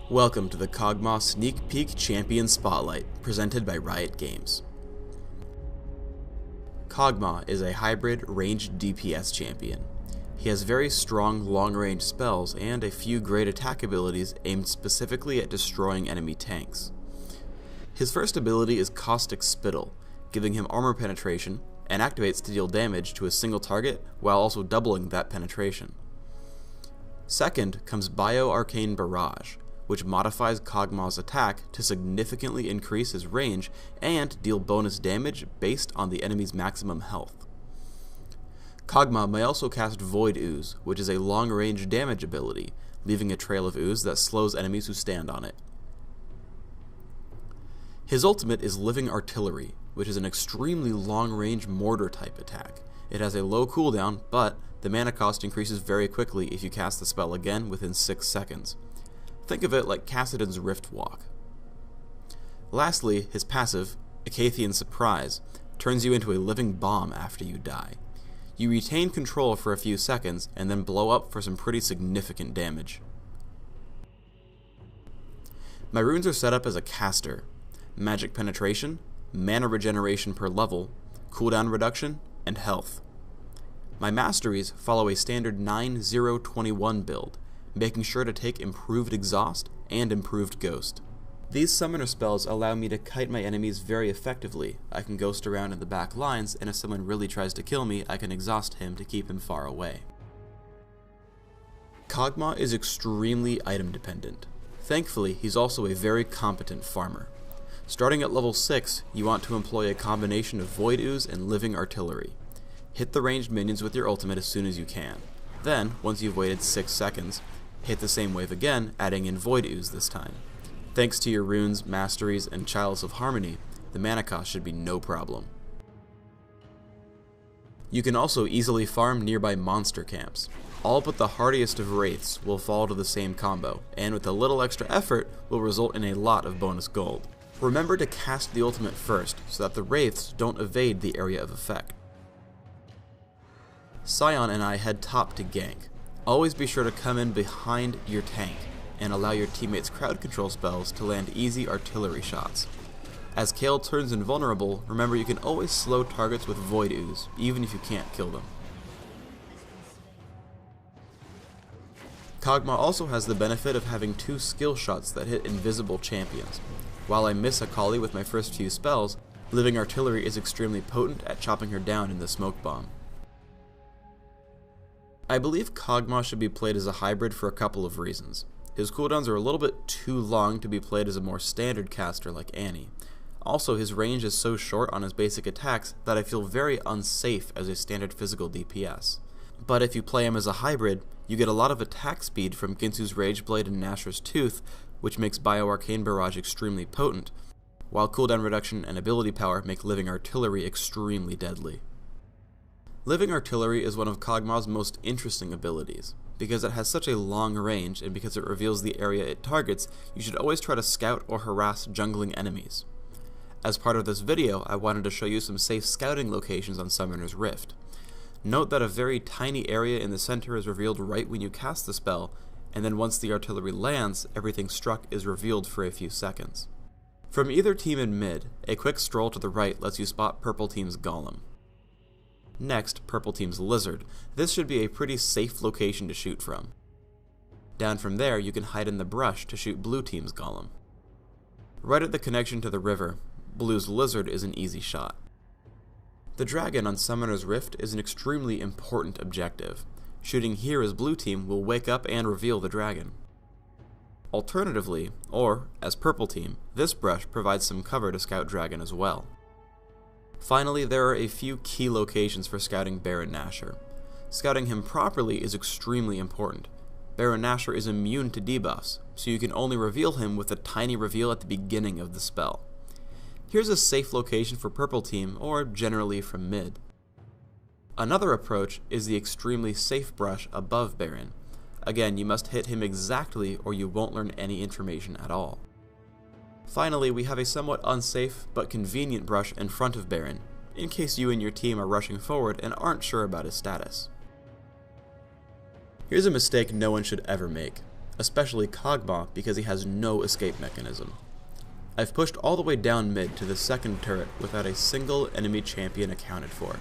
Welcome to the Kog'Maw Sneak Peek Champion Spotlight, presented by Riot Games. Kog'Maw is a hybrid ranged DPS champion. He has very strong long-range spells and a few great attack abilities aimed specifically at destroying enemy tanks. His first ability is Caustic Spittle, giving him armor penetration, and activates to deal damage to a single target while also doubling that penetration. Second comes Bio-Arcane Barrage, which modifies Kog'Maw's attack to significantly increase his range and deal bonus damage based on the enemy's maximum health. Kog'Maw may also cast Void Ooze, which is a long-range damage ability, leaving a trail of ooze that slows enemies who stand on it. His ultimate is Living Artillery, which is an extremely long-range mortar-type attack. It has a low cooldown, but the mana cost increases very quickly if you cast the spell again within 6 seconds. Think of it like Kassadin's Rift Walk. Lastly, his passive, Icathian Surprise, turns you into a living bomb after you die. You retain control for a few seconds and then blow up for some pretty significant damage. My runes are set up as a caster: magic penetration, mana regeneration per level, cooldown reduction, and health. My masteries follow a standard 9-0-21 build, making sure to take Improved Exhaust and Improved Ghost. These summoner spells allow me to kite my enemies very effectively. I can ghost around in the back lines, and if someone really tries to kill me, I can exhaust him to keep him far away. Kog'Maw is extremely item dependent. Thankfully, he's also a very competent farmer. Starting at level 6, you want to employ a combination of Void Ooze and Living Artillery. Hit the ranged minions with your ultimate as soon as you can. Then, once you've waited 6 seconds, hit the same wave again, adding in Void Ooze this time. Thanks to your runes, masteries, and Chalice of Harmony, the mana cost should be no problem. You can also easily farm nearby monster camps. All but the hardiest of wraiths will fall to the same combo, and with a little extra effort will result in a lot of bonus gold. Remember to cast the ultimate first, so that the wraiths don't evade the area of effect. Sion and I head top to gank. Always be sure to come in behind your tank and allow your teammates' crowd control spells to land easy artillery shots. As Kayle turns invulnerable, remember you can always slow targets with Void Ooze, even if you can't kill them. Kog'Maw also has the benefit of having 2 skill shots that hit invisible champions. While I miss Akali with my first few spells, Living Artillery is extremely potent at chopping her down in the smoke bomb. I believe Kog'Maw should be played as a hybrid for a couple of reasons. His cooldowns are a little bit too long to be played as a more standard caster like Annie. Also, his range is so short on his basic attacks that I feel very unsafe as a standard physical DPS. But if you play him as a hybrid, you get a lot of attack speed from Ginsu's Rageblade and Nashor's Tooth, which makes Bio-Arcane Barrage extremely potent, while cooldown reduction and ability power make Living Artillery extremely deadly. Living Artillery is one of Kog'Maw's most interesting abilities. Because it has such a long range, and because it reveals the area it targets, you should always try to scout or harass jungling enemies. As part of this video, I wanted to show you some safe scouting locations on Summoner's Rift. Note that a very tiny area in the center is revealed right when you cast the spell, and then once the artillery lands, everything struck is revealed for a few seconds. From either team in mid, a quick stroll to the right lets you spot purple team's Golem. Next, purple team's Lizard. This should be a pretty safe location to shoot from. Down from there, you can hide in the brush to shoot blue team's Golem. Right at the connection to the river, blue's Lizard is an easy shot. The dragon on Summoner's Rift is an extremely important objective. Shooting here as blue team will wake up and reveal the dragon. Alternatively, or as purple team, this brush provides some cover to scout dragon as well. Finally, there are a few key locations for scouting Baron Nashor. Scouting him properly is extremely important. Baron Nashor is immune to debuffs, so you can only reveal him with a tiny reveal at the beginning of the spell. Here's a safe location for purple team, or generally from mid. Another approach is the extremely safe brush above Baron. Again, you must hit him exactly or you won't learn any information at all. Finally, we have a somewhat unsafe but convenient brush in front of Baron, in case you and your team are rushing forward and aren't sure about his status. Here's a mistake no one should ever make. especially Kog'Maw because he has no escape mechanism. I've pushed all the way down mid to the second turret without a single enemy champion accounted for.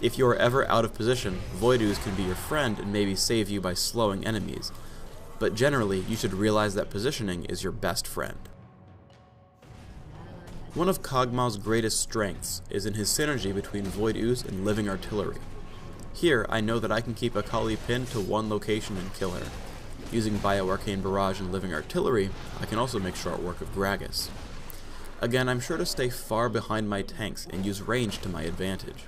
If you are ever out of position, Void Ooze can be your friend and maybe save you by slowing enemies, but generally you should realize that positioning is your best friend. One of Kog'Maw's greatest strengths is in his synergy between Void Ooze and Living Artillery. Here, I know that I can keep Akali pinned to one location and kill her. Using Bioarcane Barrage and Living Artillery, I can also make short work of Gragas. Again, I'm sure to stay far behind my tanks and use range to my advantage.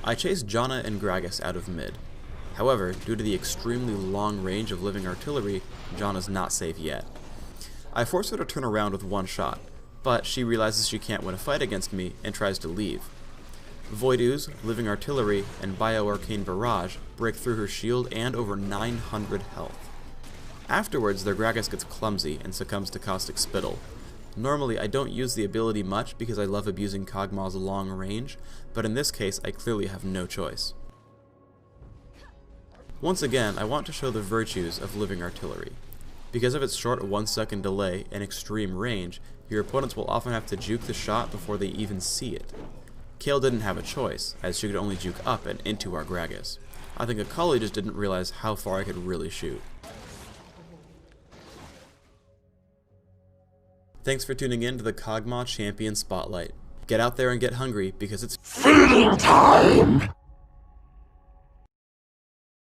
I chase Janna and Gragas out of mid. However, due to the extremely long range of Living Artillery, Janna's not safe yet. I force her to turn around with one shot, but she realizes she can't win a fight against me and tries to leave. Void Ooze, Living Artillery, and Bioarcane Barrage break through her shield and over 900 health. Afterwards, their Gragas gets clumsy and succumbs to Caustic Spittle. Normally, I don't use the ability much because I love abusing Kog'Maw's long range, but in this case, I clearly have no choice. Once again, I want to show the virtues of Living Artillery. Because of its short 1-second delay and extreme range, your opponents will often have to juke the shot before they even see it. Kayle didn't have a choice, as she could only juke up and into our Gragas. I think Akali just didn't realize how far I could really shoot. Thanks for tuning in to the Kog'Maw Champion Spotlight. Get out there and get hungry, because it's feeding time!